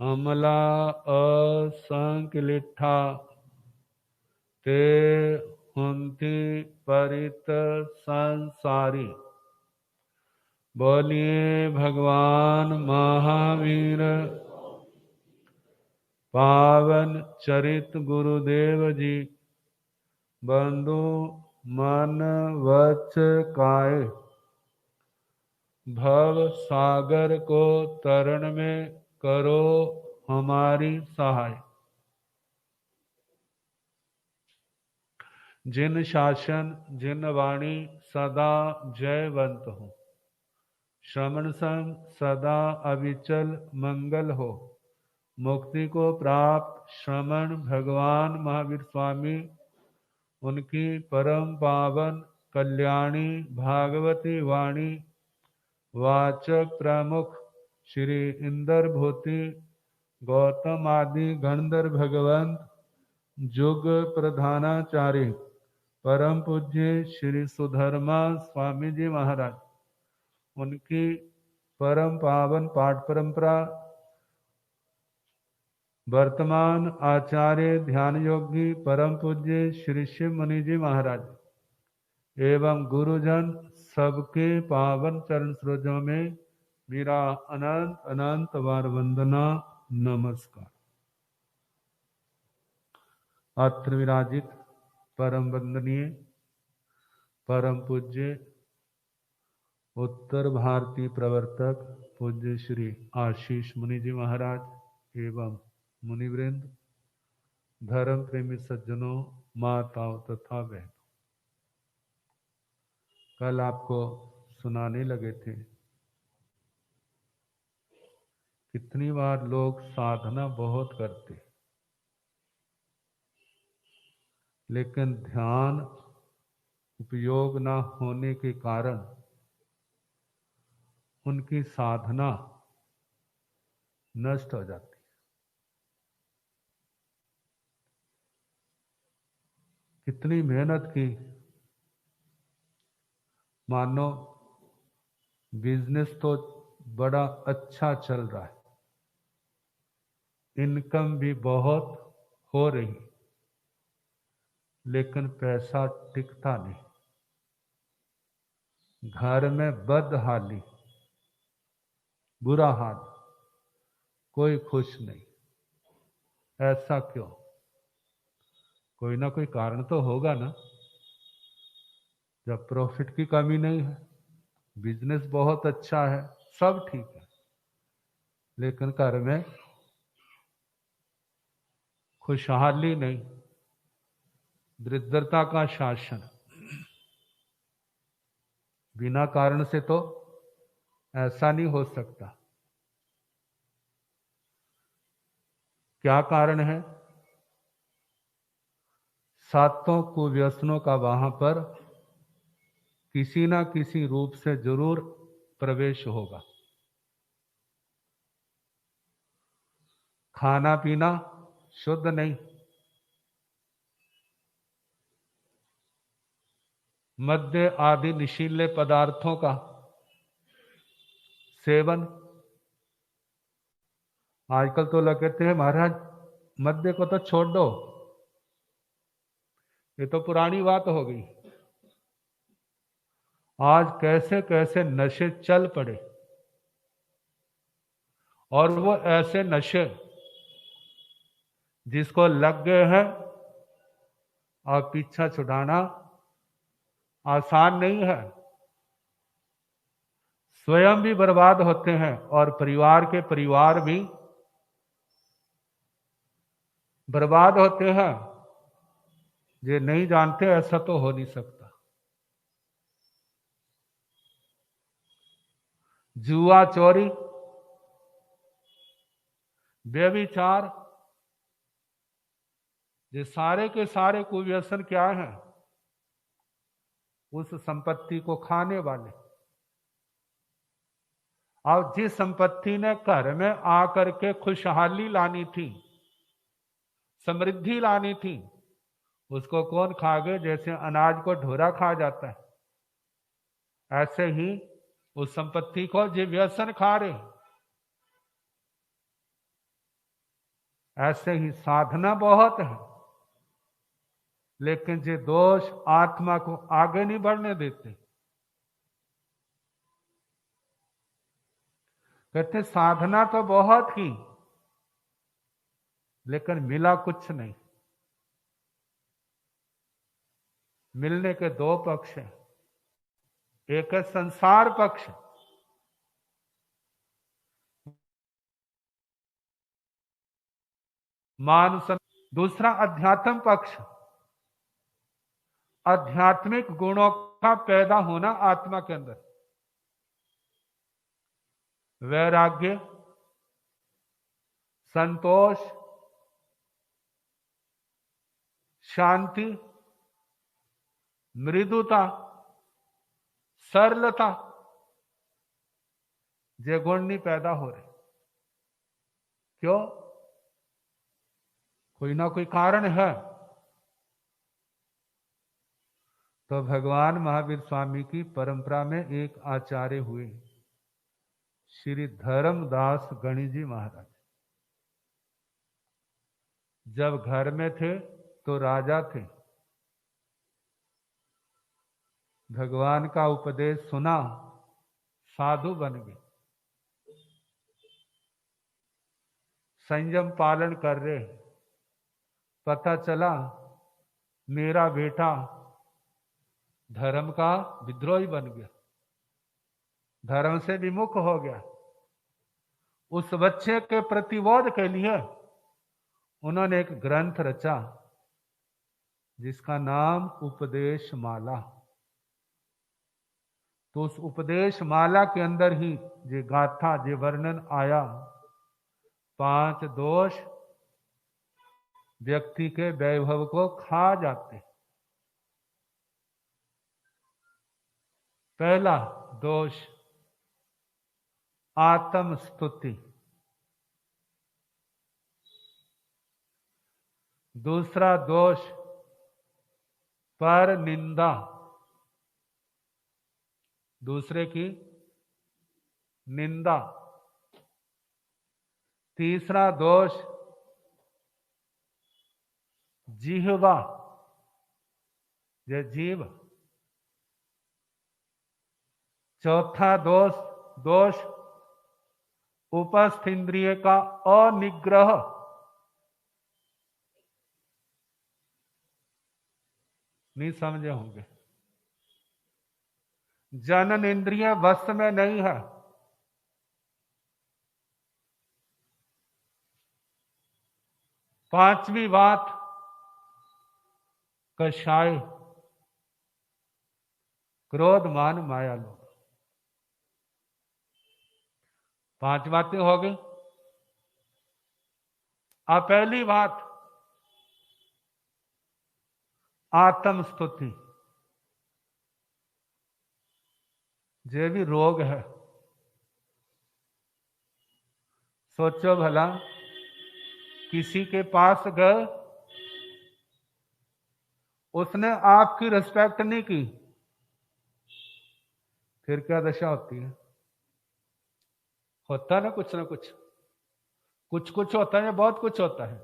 अमला असंकलिठा ते हुंती परित संसारी। बोलिए भगवान महावीर पावन चरित गुरुदेव जी। बंधु मन वच काय भव सागर को तरण में करो हमारी सहाय। जिन शासन जिन वाणी सदा जयवंत हो। श्रवण संग सदा अविचल मंगल हो। मुक्ति को प्राप्त श्रमण भगवान महावीर स्वामी उनकी परम पावन कल्याणी भागवती वाणी वाचक प्रमुख श्री इंद्र भूति गौतम आदि गणधर भगवंत जुग प्रधानाचार्य परम पूज्य श्री सुधर्मा स्वामी जी महाराज उनकी परम पावन पाठ परंपरा वर्तमान आचार्य ध्यान योगी परम पूज्य श्री शिव मुनि जी महाराज एवं गुरुजन सबके पावन चरण सरोजों में मेरा अनंत अनंत बार वंदना नमस्कार। अत्र विराजित परम वंदनीय परम पूज्य उत्तर भारतीय प्रवर्तक पूज्य श्री आशीष मुनि जी महाराज एवं मुनिवृंद धर्म प्रेमी सज्जनों माताओं तथा बहनों, कल आपको सुनाने लगे थे कितनी बार लोग साधना बहुत करते लेकिन ध्यान उपयोग न होने के कारण उनकी साधना नष्ट हो जाती। कितनी मेहनत की, मानो बिजनेस तो बड़ा अच्छा चल रहा है, इनकम भी बहुत हो रही, लेकिन पैसा टिकता नहीं। घर में बदहाली, बुरा हाल, कोई खुश नहीं। ऐसा क्यों? कोई ना कोई कारण तो होगा ना। जब प्रॉफिट की कमी नहीं है, बिजनेस बहुत अच्छा है, सब ठीक है, लेकिन घर में खुशहाली नहीं, दरिद्रता का शासन, बिना कारण से तो ऐसा नहीं हो सकता। क्या कारण है? सातों कुव्यसनों का वहां पर किसी ना किसी रूप से जरूर प्रवेश होगा। खाना पीना शुद्ध नहीं, मद्य आदि नशीले पदार्थों का सेवन। आजकल तो लोग कहते हैं महाराज मद्य को तो छोड़ दो, ये तो पुरानी बात हो गई। आज कैसे कैसे नशे चल पड़े, और वो ऐसे नशे जिसको लग गए हैं और पीछा छुड़ाना आसान नहीं है। स्वयं भी बर्बाद होते हैं और परिवार के परिवार भी बर्बाद होते हैं। ये नहीं जानते ऐसा तो हो नहीं सकता। जुआ, चोरी, व्यभिचार, ये सारे के सारे कुव्यसन क्या हैं? उस संपत्ति को खाने वाले। और जिस संपत्ति ने घर में आकर के खुशहाली लानी थी, समृद्धि लानी थी, उसको कौन खा गए? जैसे अनाज को ढोरा खा जाता है, ऐसे ही उस संपत्ति को जो व्यसन खा रहे। ऐसे ही साधना बहुत है, लेकिन ये दोष आत्मा को आगे नहीं बढ़ने देते। कहते साधना तो बहुत की, लेकिन मिला कुछ नहीं। मिलने के दो पक्ष हैं, एक है संसार पक्ष, मानस, दूसरा अध्यात्म पक्ष, आध्यात्मिक गुणों का पैदा होना आत्मा के अंदर। वैराग्य, संतोष, शांति, मृदुता, सरलता, ये गुण नहीं पैदा हो रहे। क्यों? कोई ना कोई कारण है। तो भगवान महावीर स्वामी की परंपरा में एक आचार्य हुए, श्री धर्मदास गणी जी महाराज। जब घर में थे तो राजा थे। भगवान का उपदेश सुना, साधु बन गए, संयम पालन कर रहे। पता चला मेरा बेटा धर्म का विद्रोही बन गया, धर्म से विमुख हो गया। उस बच्चे के प्रतिरोध के लिए उन्होंने एक ग्रंथ रचा जिसका नाम उपदेश माला। तो उस उपदेश माला के अंदर ही ये गाथा, ये वर्णन आया, 5 दोष व्यक्ति के वैभव को खा जाते। पहला दोष आत्म स्तुति, दूसरा दोष पर निंदा, दूसरे की निंदा, तीसरा दोष जिह्वा, ये जीव, चौथा दोष उपस्थ इंद्रिय का अनिग्रह, नहीं समझे होंगे। जनन इंद्रिय वश में नहीं है। पांचवी बात कषाय, क्रोध मान माया लोभ। 5 बातें हो गई। अब पहली बात आत्म स्तुति, ये भी रोग है। सोचो भला, किसी के पास गए, उसने आपकी रिस्पेक्ट नहीं की, फिर क्या दशा होती है? होता है ना कुछ कुछ होता है, बहुत कुछ होता है।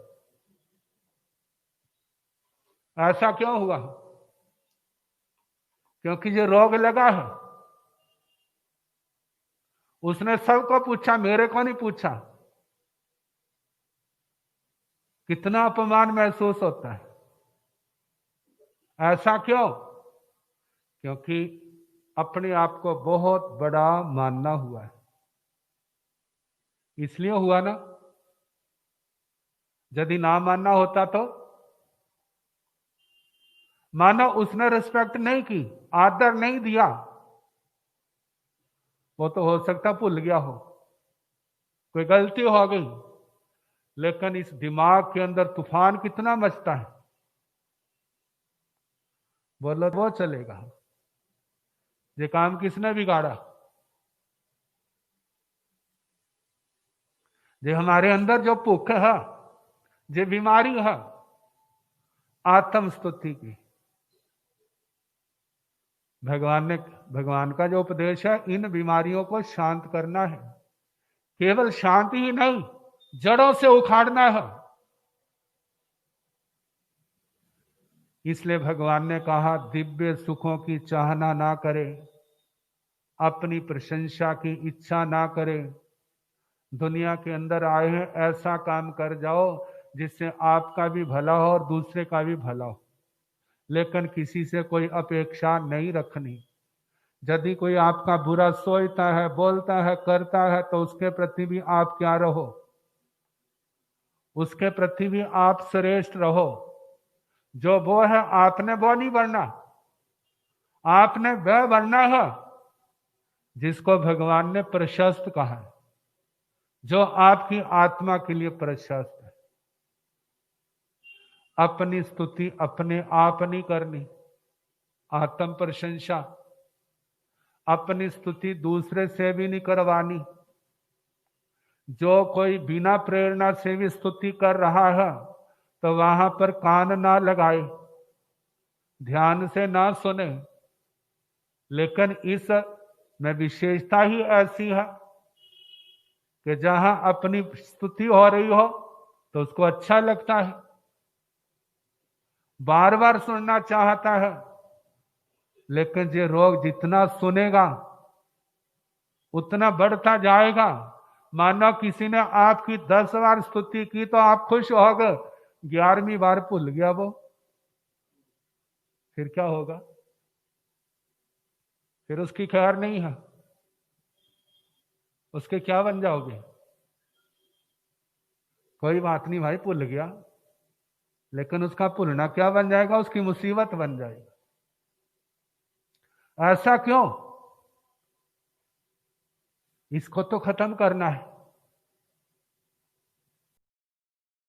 ऐसा क्यों हुआ? क्योंकि ये रोग लगा है। उसने सबको पूछा, मेरे को नहीं पूछा। कितना अपमान महसूस होता है। ऐसा क्यों? क्योंकि अपने आप को बहुत बड़ा मानना हुआ है। इसलिए हुआ ना। यदि ना मानना होता तो, मानो उसने रिस्पेक्ट नहीं की, आदर नहीं दिया, वो तो हो सकता भूल गया हो, कोई गलती हो गई, लेकिन इस दिमाग के अंदर तूफान कितना मचता है। बोलो वो चलेगा। ये काम किसने बिगाड़ा? ये हमारे अंदर जो भूख है, ये बीमारी है आत्म स्तुति की। भगवान का जो उपदेश है, इन बीमारियों को शांत करना है। केवल शांति ही नहीं, जड़ों से उखाड़ना है। इसलिए भगवान ने कहा दिव्य सुखों की चाहना ना करे, अपनी प्रशंसा की इच्छा ना करे। दुनिया के अंदर आए हैं, ऐसा काम कर जाओ जिससे आपका भी भला हो और दूसरे का भी भला हो, लेकिन किसी से कोई अपेक्षा नहीं रखनी। यदि कोई आपका बुरा सोचता है, बोलता है, करता है, तो उसके प्रति भी आप क्या रहो, उसके प्रति भी आप श्रेष्ठ रहो। जो वो है आपने वो नहीं बनना, आपने वह बनना है जिसको भगवान ने प्रशस्त कहा है, जो आपकी आत्मा के लिए प्रशस्त है। अपनी स्तुति अपने आप नहीं करनी, आत्म प्रशंसा। अपनी स्तुति दूसरे से भी नहीं करवानी। जो कोई बिना प्रेरणा से भी स्तुति कर रहा है तो वहां पर कान ना लगाए, ध्यान से ना सुने। लेकिन इस में विशेषता ही ऐसी है कि जहां अपनी स्तुति हो रही हो तो उसको अच्छा लगता है, बार बार सुनना चाहता है। लेकिन ये रोग जितना सुनेगा उतना बढ़ता जाएगा। मानो किसी ने आपकी 10 बार स्तुति की तो आप खुश हो गए, 11वीं बार भूल गया वो, फिर क्या होगा? फिर उसकी खैर नहीं है, उसके क्या बन जाओगे? कोई बात नहीं भाई, भूल गया, लेकिन उसका भूलना क्या बन जाएगा? उसकी मुसीबत बन जाएगा। ऐसा क्यों? इसको तो खत्म करना है।